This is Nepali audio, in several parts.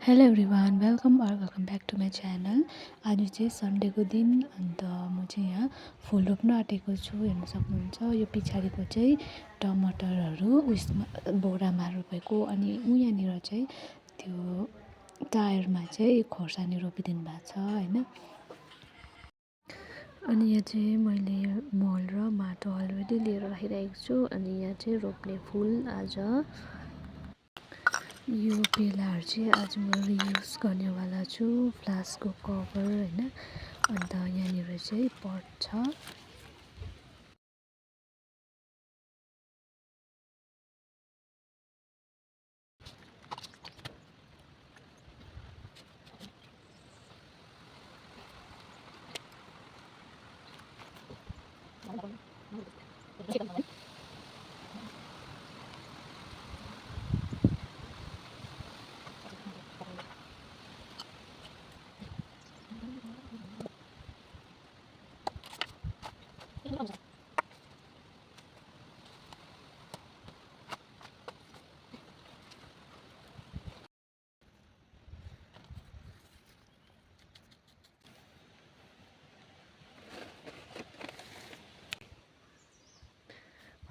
Hello everyone welcome back to my channel. आज चाहिँ सन्डेको दिन अन्त म चाहिँ यहाँ फुल रोप्न आँटेको छु। हेर्न सक्नुहुन्छ यो पछाडिको चाहिँ टमाटरहरू उयसमा बोरामा रोपेको, अनि यहाँनिर चाहिँ त्यो टायरमा चाहिँ खोर्सानी रोपिदिनु भएको छ होइन। अनि यहाँ चाहिँ मैले मल र माटो अलरेडी लिएर राखिरहेको छु। अनि यहाँ चाहिँ रोप्ने फुल आज यो पेलाहरू चाहिँ आज म रियुज गर्नेवाला छु। फ्लास्कको कभर होइन, अन्त यहाँनिर चाहिँ पट छ।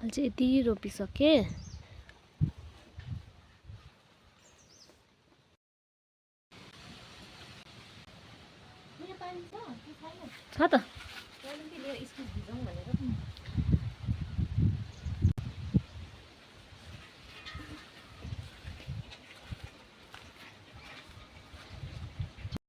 अहिले चाहिँ यति रोपिसकेँ। छ त